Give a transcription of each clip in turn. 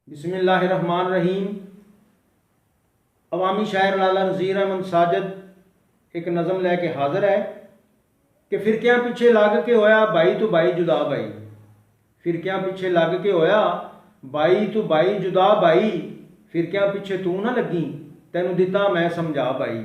बिस्मिल्लाहिर्रहमानिर्रहीम। अवामी शायर लाला नज़ीर अहमद साजिद एक नज़म लैके हाज़र है कि फिरकियां पिछे लग के होया बाई तो बाई जुदा बाई। फिरकियां पिछे लग के होया बाई तो बाई जुदा बाई। फिरकियां पिछे तू ना लगी तैनू दिता मैं समझा बाई।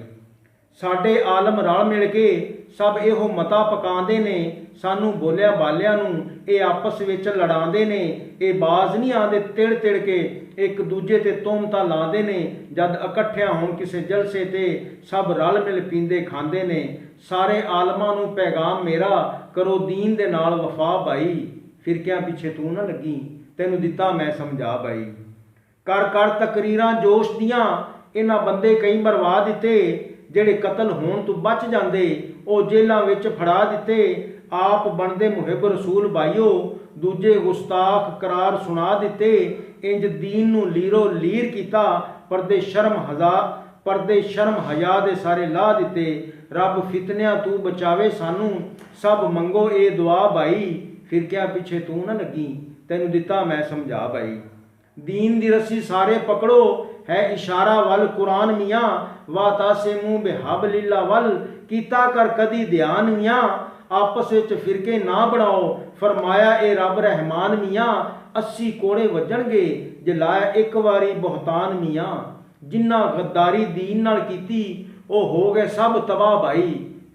साडे आलम रल मिल के सब इहो मता पकांदे ने, सानू बोलिया बालिया नू ये आपस विच लड़ांदे ने। ये बाज नहीं आंदे तिड़ तिड़ के एक दूजे ते तोहमतां लांदे ने। जद इकट्ठियां होण किसे जलसे ते सब रल मिल पींदे खांदे ने। सारे आलमां नू पैगाम मेरा करो दीन दे नाल वफा बाई। फिरकियां पिछे तू ना लगी तैनू दिता मैं समझा बाई। कर कर तकरीरां जोश दियां इन्हां बंदे कई मरवा दिते। ਜਿਹੜੇ कतल होण तो बच जाते ਉਹ जेलों ਵਿੱਚ फड़ा दिते। आप बनते मुहिब रसूल भाईओ दूजे गुस्ताख करार सुना दिते। इंज दीन नू लीरो लीर किया परदे शर्म हया दे सारे ला दिते। रब फितनिया तू बचावे सानू सब मंगो ये दुआ भाई। फिरकियां पिछे तू ना लगी तैनू दिता मैं समझा भाई। दीन दी रस्सी सारे पकड़ो है इशारा वल कुरान मियाँ वातासिमू बिहबलिल्लाह वल कीता कर कदी ध्यान मियाँ। आपस विच फिरके ना बनाओ फरमाया ए रब रहमान मियाँ। 80 कोड़े वजणगे जे लाया एक वारी बहुतान मियाँ। जिन्ना गद्दारी दीन नाल कीती ओ हो गए सब तबाह भाई।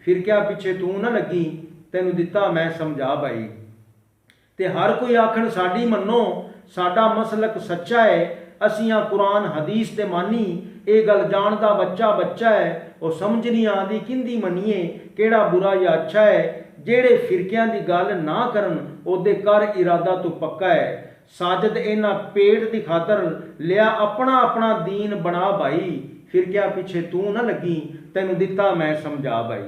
फिरकियां पिछे तू ना लगी तैनू दिता मैं समझा भाई। ते हर कोई आखण साडी मन्नो साडा मसलक सच्चा है। असियां कुरान हदीस ते मानी ये गल जानदा बच्चा बच्चा है। वो समझ नहीं आती किंदी मनीए केड़ा बुरा या अच्छा है। जेड़े फिरकियां दी गल ना करन ओदे कर इरादा तो पक्का है। साजिद इन्हां पेट दी खातर लिया अपना अपना दीन बना भाई। फिरकियां पिछे तू ना लगी तैनू दिता मैं समझा भाई।